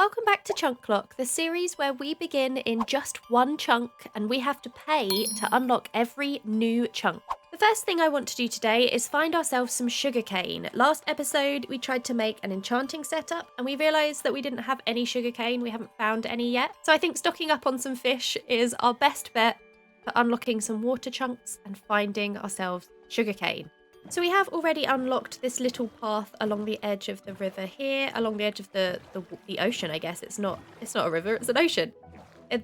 Welcome back to Chunklock, the series where we begin in just one chunk and we have to pay to unlock every new chunk. The first thing I want to do today is find ourselves some sugarcane. Last episode we tried to make an enchanting setup and we realised that we didn't have any sugarcane, we haven't found any yet. So I think stocking up on some fish is our best bet for unlocking some water chunks and finding ourselves sugarcane. So we have already unlocked this little path along the edge of the river here, along the edge of the ocean, I guess. It's not a river, it's an ocean.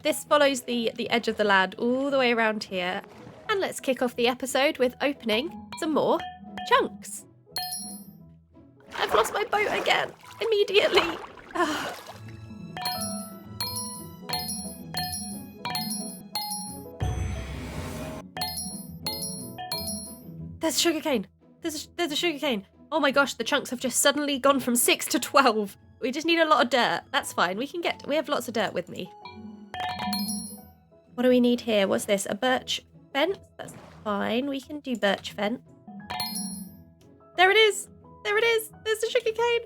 This follows the edge of the land all the way around here. And let's kick off the episode with opening some more chunks. I've lost my boat again, immediately. There's sugarcane. There's a sugarcane. Oh my gosh, the chunks have just suddenly gone from 6 to 12. We just need a lot of dirt. That's fine. We have lots of dirt with me. What do we need here? What's this? A birch fence? That's fine. We can do birch fence. There it is. There it is. There's the sugarcane.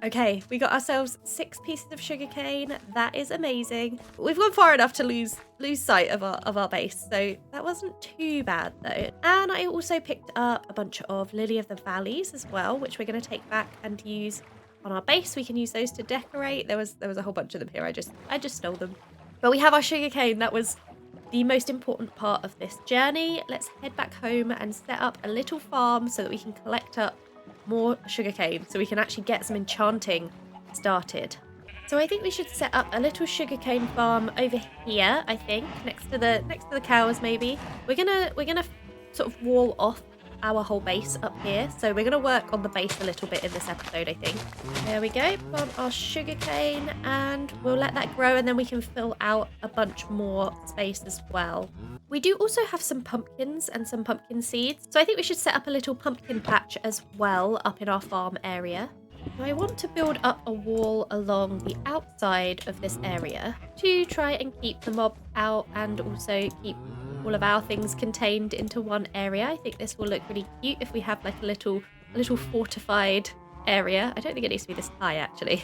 Okay, we got ourselves 6 pieces of sugarcane. That is amazing. We've gone far enough to lose sight of our base, so that wasn't too bad though. And I also picked up a bunch of lily of the valleys as well, which we're going to take back and use on our base. We can use those to decorate. There was a whole bunch of them here. I just stole them. But we have our sugarcane. That was the most important part of this journey. Let's head back home and set up a little farm so that we can collect up more sugarcane so we can actually get some enchanting started. So I think we should set up a little sugarcane farm over here, I think, next to the cows maybe. We're gonna sort of wall off our whole base up here. So we're gonna work on the base a little bit in this episode, I think. There we go, plant our sugarcane and we'll let that grow and then we can fill out a bunch more space as well. We do also have some pumpkins and some pumpkin seeds, so I think we should set up a little pumpkin patch as well up in our farm area. So I want to build up a wall along the outside of this area to try and keep the mobs out and also keep all of our things contained into one area. I think this will look really cute if we have like a little fortified area. I don't think it needs to be this high actually.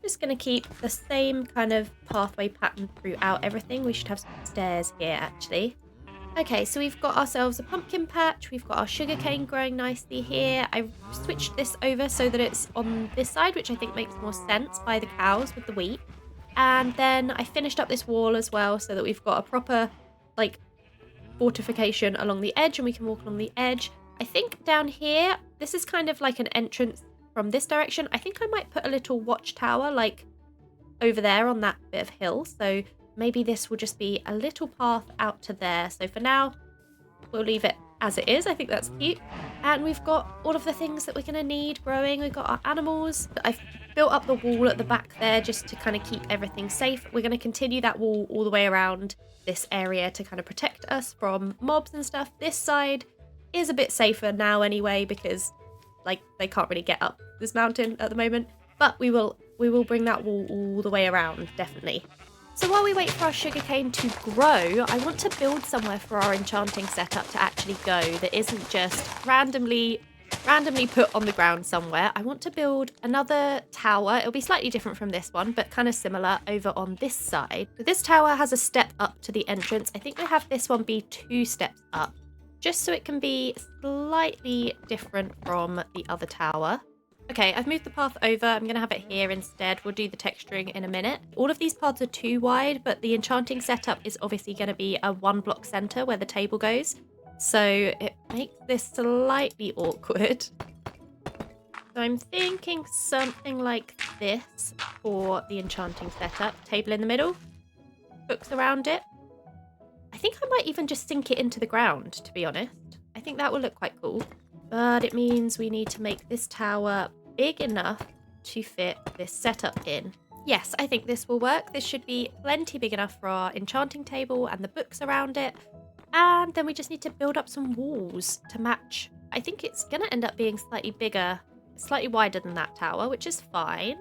Just going to keep the same kind of pathway pattern throughout everything. We should have some stairs here actually. Okay, so we've got ourselves a pumpkin patch, we've got our sugarcane growing nicely here. I've switched this over so that it's on this side, which I think makes more sense by the cows with the wheat. And then I finished up this wall as well so that we've got a proper like fortification along the edge and we can walk along the edge. I think down here, this is kind of like an entrance from this direction. I think I might put a little watchtower like over there on that bit of hill. So maybe this will just be a little path out to there. So for now, we'll leave it as it is. I think that's cute. And we've got all of the things that we're going to need growing. We've got our animals. I've built up the wall at the back there just to kind of keep everything safe. We're going to continue that wall all the way around this area to kind of protect us from mobs and stuff. This side is a bit safer now anyway because like they can't really get up this mountain at the moment. But we will bring that wall all the way around, definitely. So while we wait for our sugarcane to grow, I want to build somewhere for our enchanting setup to actually go that isn't just randomly put on the ground somewhere. I want to build another tower. It'll be slightly different from this one, but kind of similar over on this side. So this tower has a step up to the entrance. I think we'll have this one be 2 steps up, just so it can be slightly different from the other tower. Okay, I've moved the path over. I'm going to have it here instead. We'll do the texturing in a minute. All of these paths are too wide, but the enchanting setup is obviously going to be a 1-block center where the table goes. So it makes this slightly awkward. So I'm thinking something like this for the enchanting setup. Table in the middle, books around it. I think I might even just sink it into the ground, to be honest. I think that will look quite cool. But it means we need to make this tower big enough to fit this setup in. Yes, I think this will work. This should be plenty big enough for our enchanting table and the books around it. And then we just need to build up some walls to match. I think it's going to end up being slightly bigger, slightly wider than that tower, which is fine.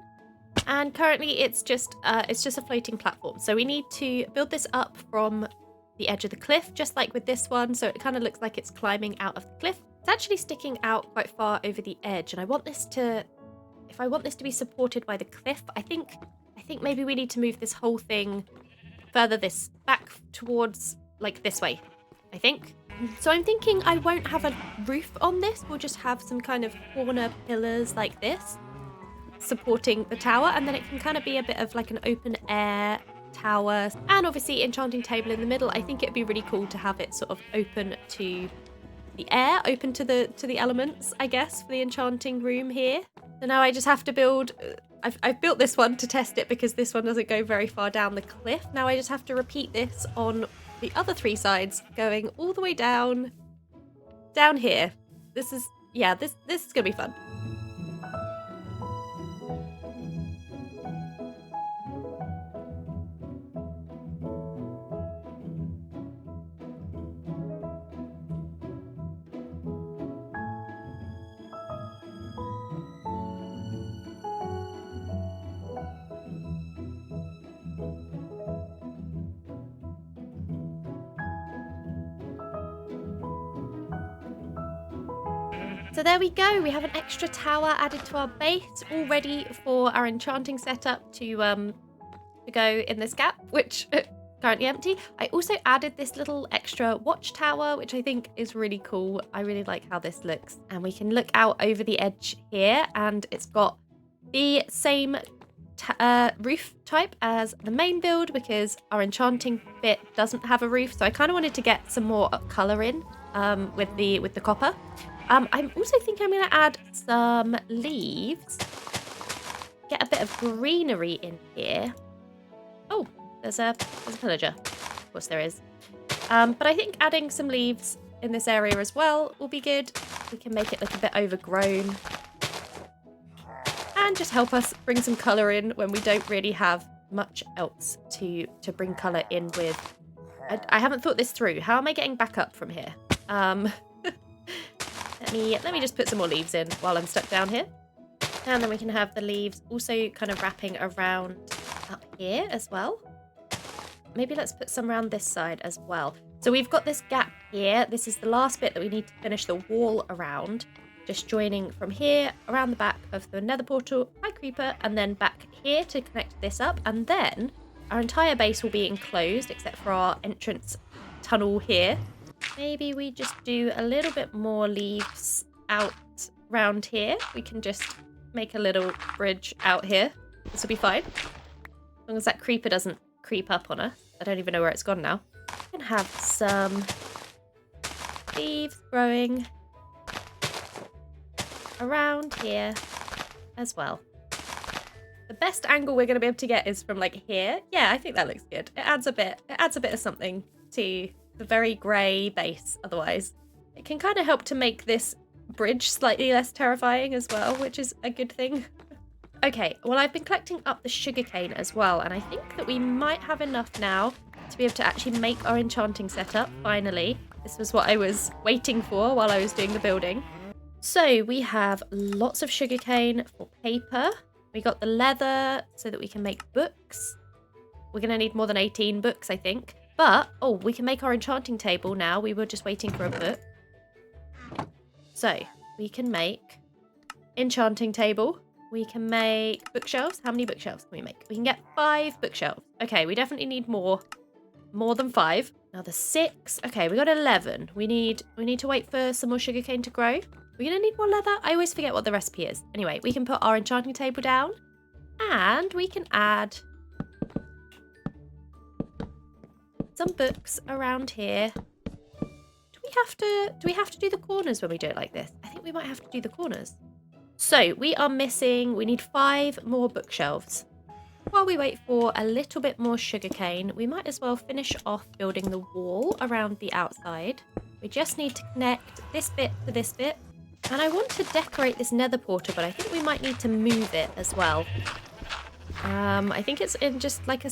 And currently it's just a floating platform. So we need to build this up from the edge of the cliff, just like with this one. So it kind of looks like it's climbing out of the cliff. It's actually sticking out quite far over the edge. And I want this to, if I want this to be supported by the cliff, I think maybe we need to move this whole thing further this back towards like this way, I think. So I'm thinking I won't have a roof on this. We'll just have some kind of corner pillars like this supporting the tower, and then it can kind of be a bit of like an open air tower. And obviously enchanting table in the middle. I think it'd be really cool to have it sort of open to the air, open to the elements, I guess, for the enchanting room here. So now I just have to build, I've built this one to test it because this one doesn't go very far down the cliff. Now I just have to repeat this on the other 3 sides, going all the way down here. This is gonna be fun. So there we go, we have an extra tower added to our base, all ready for our enchanting setup to go in this gap, which currently empty. I also added this little extra watchtower, which I think is really cool. I really like how this looks. And we can look out over the edge here, and it's got the same roof type as the main build because our enchanting bit doesn't have a roof. So I kind of wanted to get some more colour in with the copper. I'm also thinking I'm going to add some leaves. Get a bit of greenery in here. Oh, there's a pillager. Of course there is. But I think adding some leaves in this area as well will be good. We can make it look a bit overgrown. And just help us bring some colour in when we don't really have much else to bring colour in with. I haven't thought this through. How am I getting back up from here? Let me just put some more leaves in while I'm stuck down here. And then we can have the leaves also kind of wrapping around up here as well. Maybe let's put some around this side as well. So we've got this gap here. This is the last bit that we need to finish the wall around. Just joining from here around the back of the nether portal, hi creeper, and then back here to connect this up. And then our entire base will be enclosed except for our entrance tunnel here. Maybe we just do a little bit more leaves out round here. We can just make a little bridge out here. This will be fine. As long as that creeper doesn't creep up on us. I don't even know where it's gone now. We can have some leaves growing around here as well. The best angle we're going to be able to get is from like here. Yeah, I think that looks good. It adds a bit of something to the very grey base otherwise. It can kind of help to make this bridge slightly less terrifying as well, which is a good thing. Okay, well I've been collecting up the sugarcane as well, and I think that we might have enough now to be able to actually make our enchanting setup, finally. This was what I was waiting for while I was doing the building. So we have lots of sugarcane for paper. We got the leather so that we can make books. We're going to need more than 18 books, I think. But, oh, we can make our enchanting table now. We were just waiting for a book. So, we can make enchanting table. We can make bookshelves. How many bookshelves can we make? We can get 5 bookshelves. Okay, we definitely need more than 5. Now the 6. Okay, we got 11. We need to wait for some more sugarcane to grow. We're going to need more leather. I always forget what the recipe is. Anyway, we can put our enchanting table down. And we can add some books around here. Do we have to do the corners when we do it like this? I think we might have to do the corners. So we need 5 more bookshelves. While we wait for a little bit more sugarcane, we might as well finish off building the wall around the outside. We just need to connect this bit to this bit. And I want to decorate this nether portal, but I think we might need to move it as well. I think it's in just like a...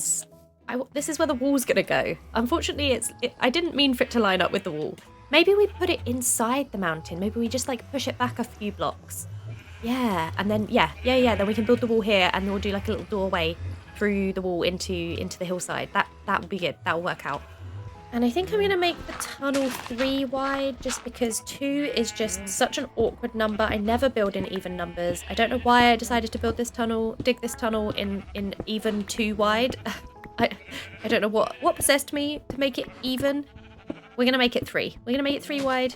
this is where the wall's going to go. Unfortunately, I didn't mean for it to line up with the wall. Maybe we put it inside the mountain. Maybe we just like push it back a few blocks. Yeah, and then, yeah, then we can build the wall here, and we'll do like a little doorway through the wall into the hillside. That will be good. That will work out. And I think I'm going to make the tunnel 3 wide, just because 2 is just such an awkward number. I never build in even numbers. I don't know why I decided to dig this tunnel in even 2 wide. I don't know what possessed me to make it even. We're going to make it 3. We're going to make it 3 wide,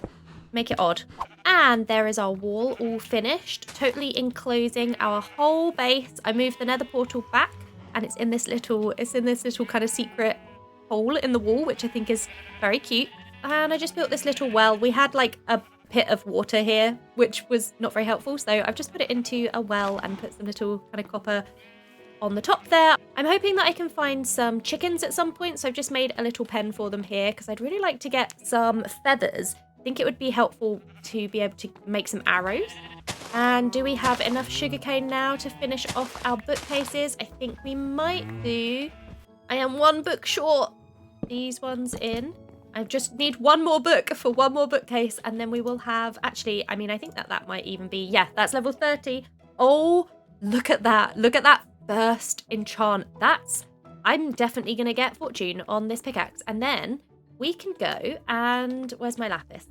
make it odd. And there is our wall all finished, totally enclosing our whole base. I moved the nether portal back, and it's in this little kind of secret hole in the wall, which I think is very cute. And I just built this little well. We had like a pit of water here, which was not very helpful, so I've just put it into a well and put some little kind of copper on the top there. I'm hoping that I can find some chickens at some point, so I've just made a little pen for them here because I'd really like to get some feathers. I think it would be helpful to be able to make some arrows. And do we have enough sugarcane now to finish off our bookcases? I think we might do. I am 1 book short. These ones in. I just need 1 more book for 1 more bookcase, and then we will have, actually, I mean, I think that might even be, yeah, that's level 30. Oh, look at that. Look at that first enchant. I'm definitely going to get fortune on this pickaxe. And then we can go and, where's my lapis?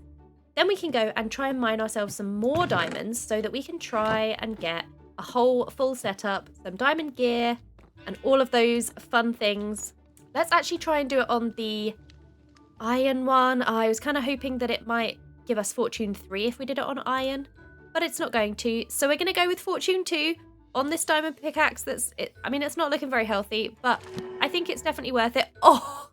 Then we can go and try and mine ourselves some more diamonds so that we can try and get a whole full setup, some diamond gear, and all of those fun things. Let's actually try and do it on the iron one. I was kind of hoping that it might give us fortune 3 if we did it on iron, but it's not going to. So we're going to go with fortune 2 on this diamond pickaxe. I mean, it's not looking very healthy, but I think it's definitely worth it. Oh,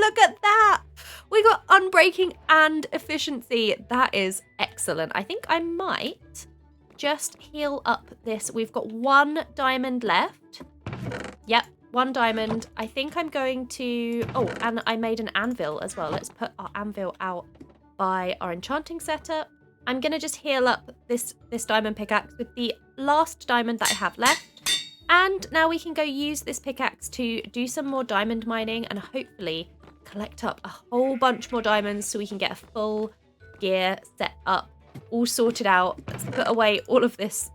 look at that. We got unbreaking and efficiency. That is excellent. I think I might just heal up this. We've got 1 diamond left. Yep, 1 diamond. I think I'm going to... Oh, and I made an anvil as well. Let's put our anvil out by our enchanting setup. I'm going to just heal up this diamond pickaxe with the last diamond that I have left. And now we can go use this pickaxe to do some more diamond mining and hopefully collect up a whole bunch more diamonds so we can get a full gear set up, all sorted out. Let's put away all of this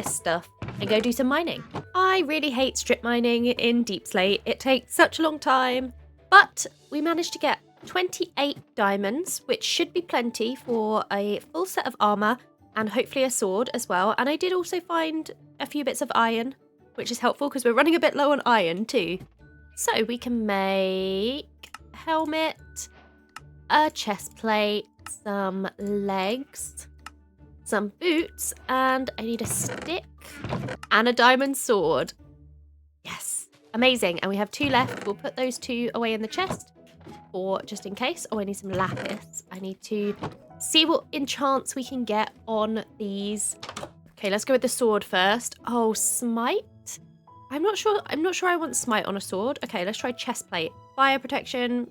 stuff and go do some mining. I really hate strip mining in Deep Slate. It takes such a long time, but we managed to get 28 diamonds, which should be plenty for a full set of armor and hopefully a sword as well. And I did also find a few bits of iron, which is helpful because we're running a bit low on iron too. So we can make a helmet, a chest plate, some legs, some boots, and I need a stick and a diamond sword. Yes, amazing. And we have 2 left. We'll put those 2 away in the chest for just in case. Oh, I need some lapis. I need to see what enchants we can get on these. Okay, let's go with the sword first. Oh, smite. I'm not sure I want smite on a sword. Okay, let's try chest plate. Fire protection.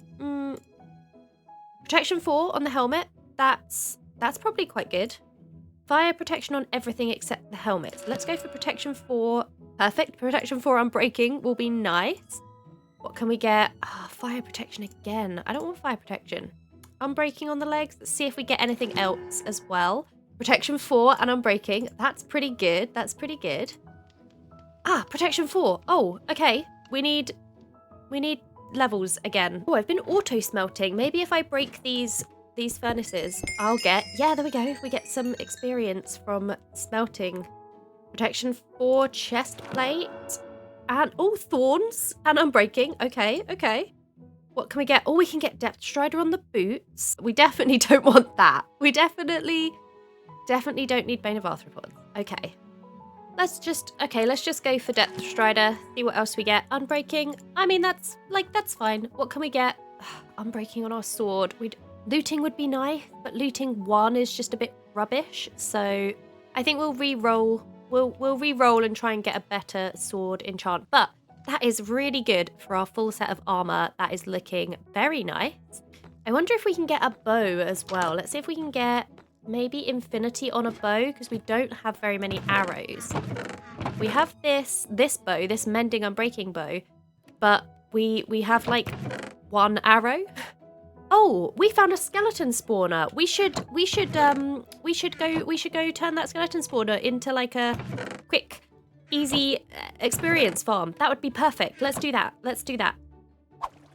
Protection 4 on the helmet. That's probably quite good. Fire protection on everything except the helmet. So let's go for protection 4. Perfect. Protection 4 on breaking will be nice. What can we get? Fire protection again. I don't want fire protection. Unbreaking on the legs. Let's see if we get anything else as well. Protection 4 and unbreaking. That's pretty good. That's pretty good. Protection 4. Oh, okay. We need levels again. Oh, I've been auto smelting. Maybe if I break these furnaces, I'll get... Yeah, there we go. We get some experience from smelting. Protection 4 chest plate. And, thorns and unbreaking. Okay. What can we get? Oh, we can get Depth Strider on the boots. We definitely don't want that. We definitely don't need Bane of Arthropods. Okay. Let's just go for Depth Strider. See what else we get. Unbreaking. I mean, that's fine. What can we get? Unbreaking on our sword. Looting would be nice, but looting 1 is just a bit rubbish. So I think we'll re-roll. We'll re-roll and try and get a better sword enchant. But that is really good for our full set of armor. That is looking very nice. I wonder if we can get a bow as well. Let's see if we can get maybe infinity on a bow, because we don't have very many arrows. We have this bow, this mending unbreaking bow, but we have like 1 arrow. Oh, we found a skeleton spawner. We should go turn that skeleton spawner into like a quick, easy experience farm. That would be perfect. Let's do that. Let's do that.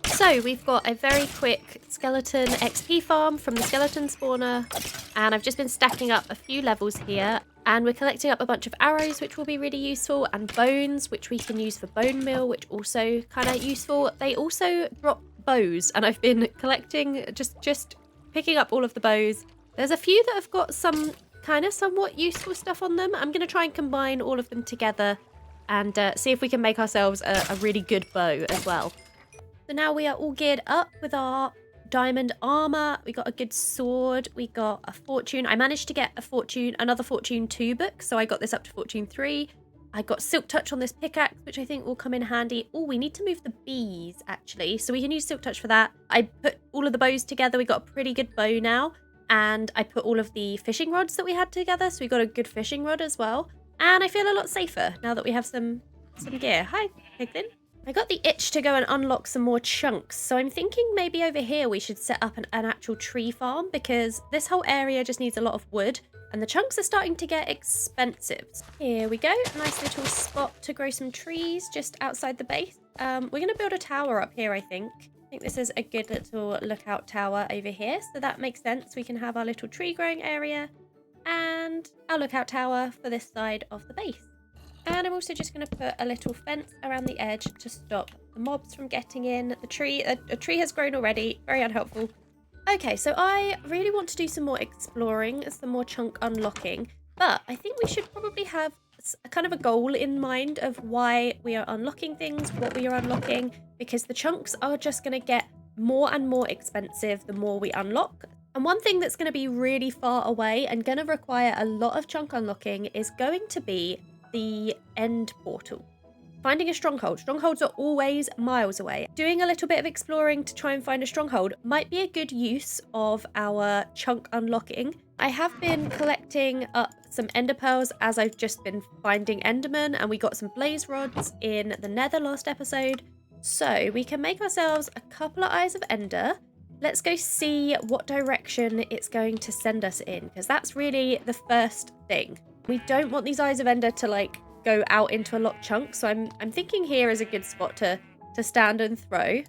So we've got a very quick skeleton XP farm from the skeleton spawner, and I've just been stacking up a few levels here, and we're collecting up a bunch of arrows, which will be really useful, and bones, which we can use for bone meal, which also kind of useful. They also drop bows, and I've been collecting, just picking up all of the bows. There's a few that have got some kind of somewhat useful stuff on them. I'm going to try and combine all of them together and see if we can make ourselves a really good bow as well. So now we are all geared up with our diamond armor. We got a good sword. We got a fortune. I managed to get another fortune 2 book, so I got this up to fortune 3. I got silk touch on this pickaxe, which I think will come in handy. Oh, we need to move the bees actually, so we can use silk touch for that. I put all of the bows together. We got a pretty good bow now, and I put all of the fishing rods that we had together, so we got a good fishing rod as well. And I feel a lot safer now that we have some gear. Hi, Piglin. I got the itch to go and unlock some more chunks, so I'm thinking maybe over here we should set up an actual tree farm, because this whole area just needs a lot of wood, and the chunks are starting to get expensive. Here we go, nice little spot to grow some trees just outside the base. We're going to build a tower up here, I think. I think this is a good little lookout tower over here, so that makes sense. We can have our little tree growing area and our lookout tower for this side of the base. And I'm also just going to put a little fence around the edge to stop the mobs from getting in. A tree has grown already, very unhelpful. Okay, so I really want to do some more exploring, some more chunk unlocking, but I think we should probably have a kind of a goal in mind of why we are unlocking things, what we are unlocking, because the chunks are just going to get more and more expensive the more we unlock. And one thing that's going to be really far away and going to require a lot of chunk unlocking is going to be the end portal. Finding a stronghold. Strongholds are always miles away. Doing a little bit of exploring to try and find a stronghold might be a good use of our chunk unlocking. I have been collecting up some ender pearls as I've just been finding endermen, and we got some blaze rods in the nether last episode. So we can make ourselves a couple of eyes of ender. Let's go see what direction it's going to send us in, because that's really the first thing. We don't want these eyes of ender to like go out into a locked chunk, so I'm thinking here is a good spot to stand and throw.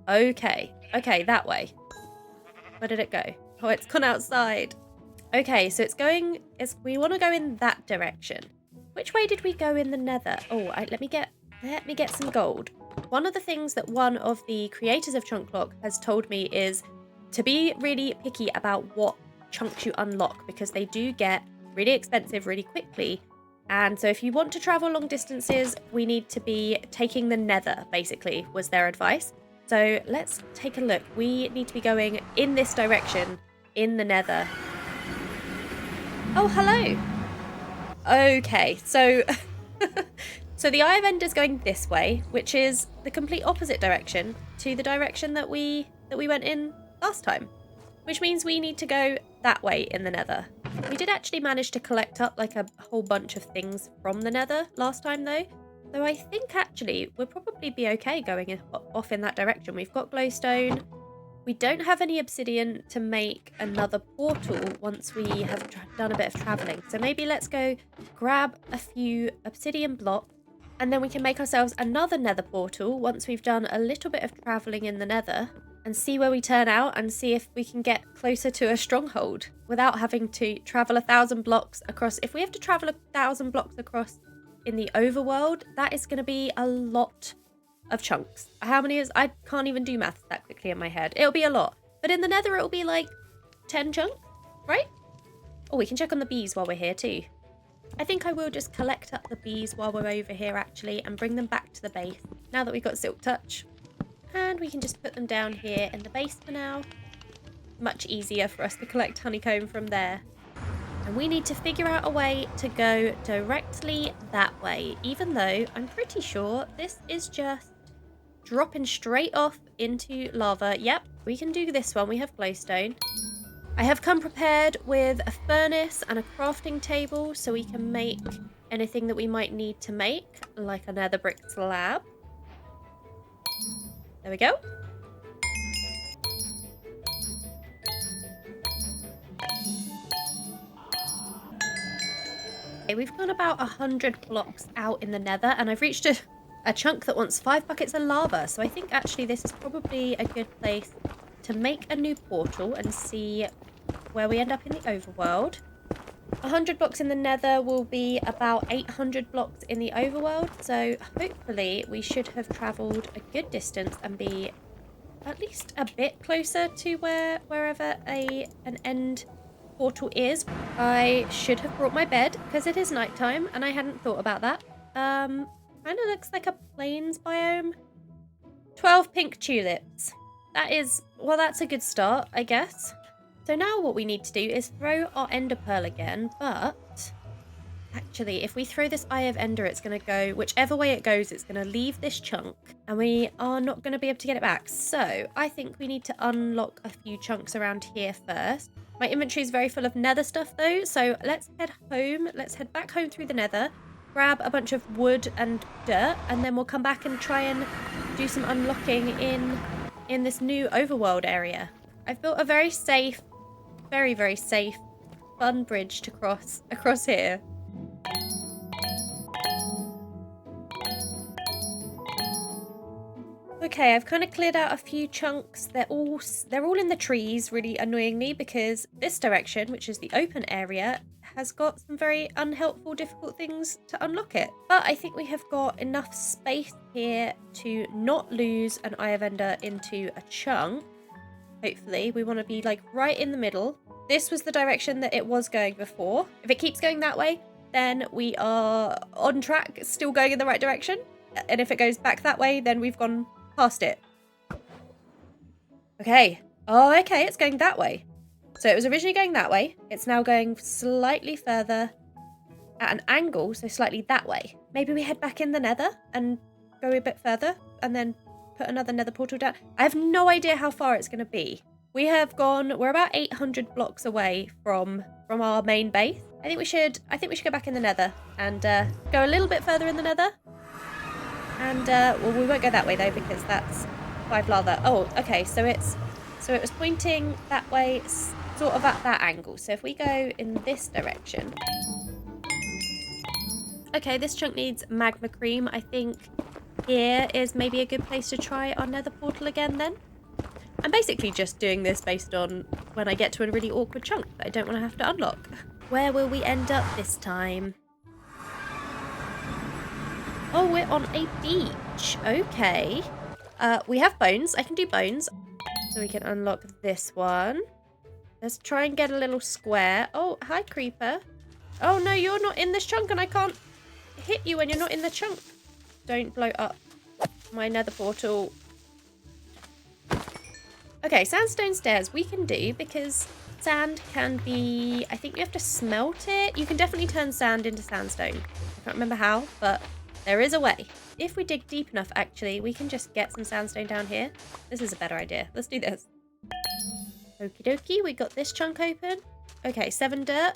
Okay, that way. Where did it go? Oh, it's gone outside. Okay, so we want to go in that direction. Which way did we go in the nether? Oh, let me get some gold. One of the things that one of the creators of Chunklock has told me is to be really picky about what chunks you unlock, because they do get really expensive really quickly. And so if you want to travel long distances, we need to be taking the nether, basically, was their advice. So let's take a look. We need to be going in this direction in the nether. Oh, hello. Okay, so so the Eye of Ender is going this way, which is the complete opposite direction to the direction that we went in last time, which means we need to go that way in the nether. We did actually manage to collect up like a whole bunch of things from the nether last time though. So I think actually we'll probably be okay going off in that direction. We've got glowstone. We don't have any obsidian to make another portal once we have done a bit of traveling. So maybe let's go grab a few obsidian blocks, and then we can make ourselves another nether portal once we've done a little bit of traveling in the nether, and see where we turn out and see if we can get closer to a stronghold without having to travel 1,000 blocks across. If we have to travel 1,000 blocks across in the overworld, that is going to be a lot of chunks. How many is... I can't even do maths that quickly in my head. It'll be a lot. But in the nether, it'll be like 10 chunks, right? Oh, we can check on the bees while we're here too. I think I will just collect up the bees while we're over here actually and bring them back to the base now that we've got silk touch. And we can just put them down here in the base for now. Much easier for us to collect honeycomb from there. And we need to figure out a way to go directly that way, even though I'm pretty sure this is just dropping straight off into lava. Yep, we can do this one. We have glowstone. I have come prepared with a furnace and a crafting table so we can make anything that we might need to make, like a nether brick slab. There we go. Okay, we've gone about 100 blocks out in the nether, and I've reached a chunk that wants 5 buckets of lava. So I think actually this is probably a good place to make a new portal and see where we end up in the overworld. 100 blocks in the nether will be about 800 blocks in the overworld. So hopefully we should have travelled a good distance and be at least a bit closer to wherever an end portal is. I should have brought my bed because it is nighttime and I hadn't thought about that. Kind of looks like a plains biome. 12 pink tulips. That is, well, that's a good start, I guess. So now what we need to do is throw our ender pearl again, but actually, if we throw this Eye of Ender, it's going to go, whichever way it goes, it's going to leave this chunk, and we are not going to be able to get it back. So I think we need to unlock a few chunks around here first. My inventory is very full of nether stuff, though, so let's head home. Let's head back home through the nether, grab a bunch of wood and dirt, and then we'll come back and try and do some unlocking in this new overworld area. I've built a very safe, very, very safe, fun bridge to cross across here. Okay, I've kind of cleared out a few chunks. They're all in the trees, really annoyingly, because this direction, which is the open area, has got some very unhelpful, difficult things to unlock it. But I think we have got enough space here to not lose an Eye of Ender into a chunk. Hopefully, we want to be like right in the middle. This was the direction that it was going before. If it keeps going that way, then we are on track, still going in the right direction. And if it goes back that way, then we've gone past it. Okay. Oh, okay, it's going that way. So it was originally going that way. It's now going slightly further at an angle, so slightly that way. Maybe we head back in the nether and go a bit further and then put another nether portal down. I have no idea how far it's going to be. We're about 800 blocks away from our main base. I think we should go back in the nether and go a little bit further in the nether. And well, we won't go that way though because that's 5 lava. Oh, okay. So it was pointing that way, sort of at that angle. So if we go in this direction. Okay, this chunk needs magma cream. I think here is maybe a good place to try our nether portal again then. I'm basically just doing this based on when I get to a really awkward chunk that I don't want to have to unlock. Where will we end up this time? Oh, we're on a beach. Okay. We have bones. I can do bones. So we can unlock this one. Let's try and get a little square. Oh, hi, creeper. Oh, no, you're not in this chunk and I can't hit you when you're not in the chunk. Don't blow up my nether portal. Okay, sandstone stairs we can do because sand can be... I think you have to smelt it. You can definitely turn sand into sandstone. I can't remember how, but there is a way. If we dig deep enough, actually, we can just get some sandstone down here. This is a better idea. Let's do this. Okie dokie, we got this chunk open. Okay, 7 dirt.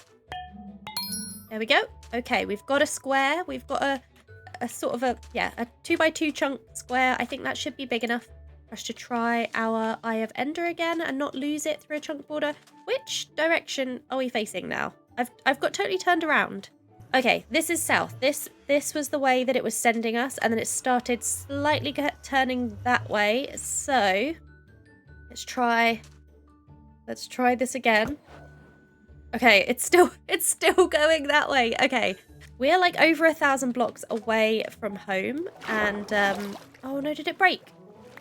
There we go. Okay, we've got a square. We've got a sort of a 2x2 chunk square. I think that should be big enough for us to try our Eye of Ender again and not lose it through a chunk border. Which direction are we facing now? I've got totally turned around. Okay, this is south. This was the way that it was sending us, and then it started slightly turning that way. So let's try this again. Okay, it's still going that way. Okay, we're like over 1,000 blocks away from home, and oh no, did it break?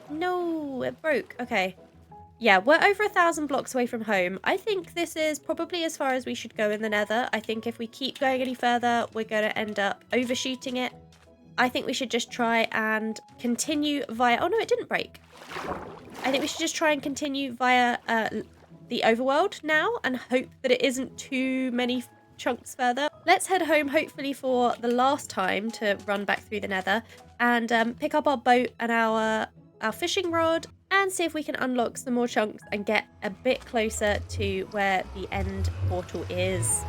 No, it broke. Okay. Yeah, we're over 1,000 blocks away from home. I think this is probably as far as we should go in the nether. I think if we keep going any further, we're going to end up overshooting it. I think we should just try and continue via... Oh, no, it didn't break. I think we should just try and continue via the overworld now and hope that it isn't too many chunks further. Let's head home, hopefully for the last time to run back through the nether and pick up our boat and our fishing rod and see if we can unlock some more chunks and get a bit closer to where the end portal is.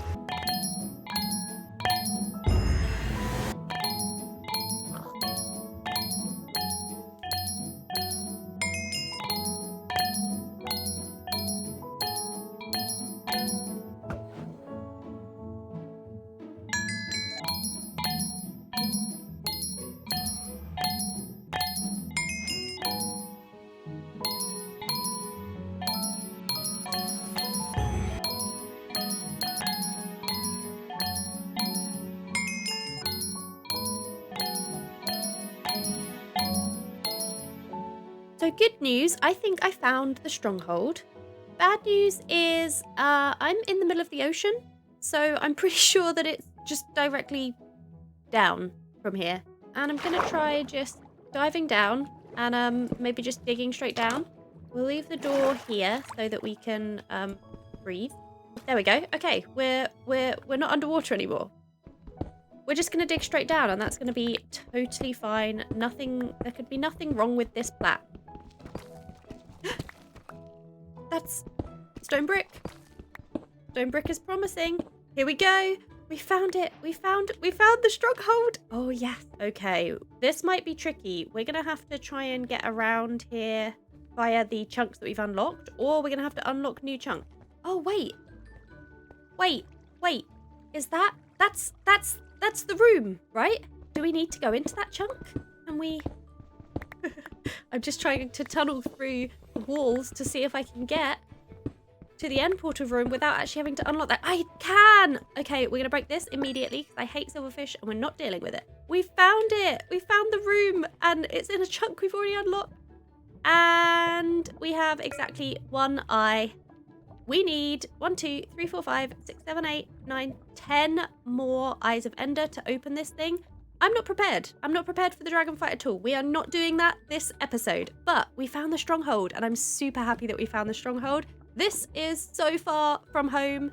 So good news, I think I found the stronghold. Bad news is I'm in the middle of the ocean, so I'm pretty sure that it's just directly down from here. And I'm going to try just diving down and maybe just digging straight down. We'll leave the door here so that we can breathe. There we go. Okay, we're not underwater anymore. We're just going to dig straight down, and that's going to be totally fine. There could be nothing wrong with this plat. That's stone brick. Stone brick is promising. Here we go. We found it. We found the stronghold. Oh, yes. Okay, this might be tricky. We're going to have to try and get around here via the chunks that we've unlocked, or we're going to have to unlock new chunks. Oh, wait. Wait. Is that's the room, right? Do we need to go into that chunk? Can we... I'm just trying to tunnel through the walls to see if I can get to the end portal room without actually having to unlock that. I can! Okay, we're going to break this immediately because I hate silverfish and we're not dealing with it. We found it! We found the room and it's in a chunk we've already unlocked. And we have exactly one eye. We need 1, 2, 3, 4, 5, 6, 7, 8, 9, 10 more eyes of Ender to open this thing. I'm not prepared. I'm not prepared for the dragon fight at all. We are not doing that this episode. But we found the stronghold, and I'm super happy that we found the stronghold. This is so far from home.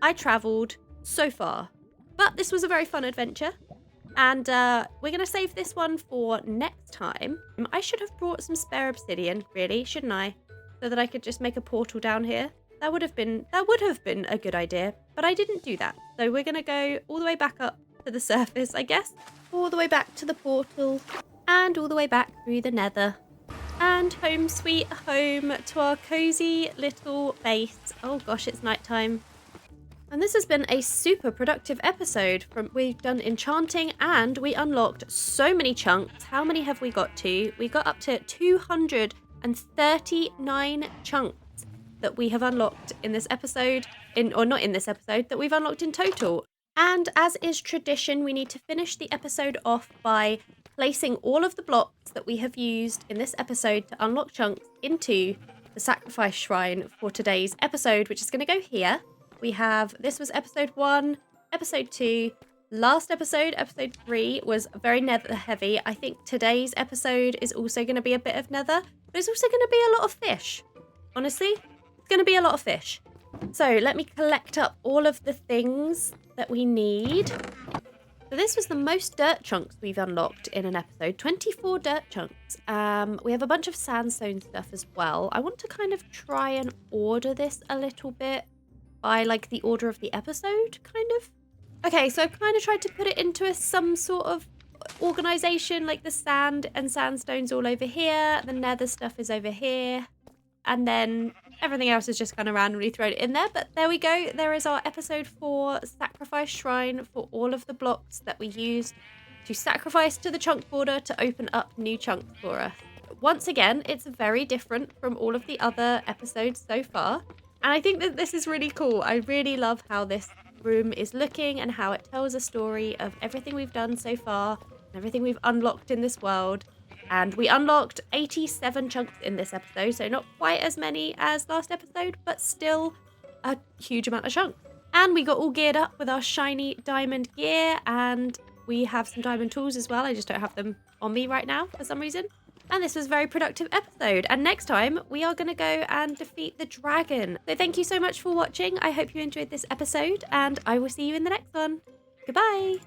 I travelled so far. But this was a very fun adventure. And we're going to save this one for next time. I should have brought some spare obsidian, really, shouldn't I? So that I could just make a portal down here. That would have been a good idea. But I didn't do that. So we're going to go all the way back up to the surface, I guess. All the way back to the portal. And all the way back through the nether. And home sweet home to our cozy little base. Oh gosh, it's nighttime. And this has been a super productive episode. We've done enchanting and we unlocked so many chunks. How many have we got to? We got up to 239 chunks that we have unlocked in this episode. That we've unlocked in total. And as is tradition, we need to finish the episode off by placing all of the blocks that we have used in this episode to unlock chunks into the sacrifice shrine for today's episode, which is going to go here. This was episode 1, episode 2, last episode 3, was very nether heavy. I think today's episode is also going to be a bit of nether, but it's also going to be a lot of fish. Honestly, it's going to be a lot of fish. So let me collect up all of the things that we need. So this was the most dirt chunks we've unlocked in an episode, 24 dirt chunks. We have a bunch of sandstone stuff as well. I want to kind of try and order this a little bit by like the order of the episode, kind of. Okay, so I've kind of tried to put it into some sort of organization, like the sand and sandstone's all over here, the nether stuff is over here, and then everything else is just kind of randomly thrown in there. But there we go. There is our episode 4 sacrifice shrine for all of the blocks that we used to sacrifice to the chunk border to open up new chunks for us. Once again, it's very different from all of the other episodes so far. And I think that this is really cool. I really love how this room is looking and how it tells a story of everything we've done so far and everything we've unlocked in this world. And we unlocked 87 chunks in this episode, so not quite as many as last episode, but still a huge amount of chunks. And we got all geared up with our shiny diamond gear, and we have some diamond tools as well. I just don't have them on me right now for some reason. And this was a very productive episode. And next time, we are going to go and defeat the dragon. So thank you so much for watching. I hope you enjoyed this episode, and I will see you in the next one. Goodbye.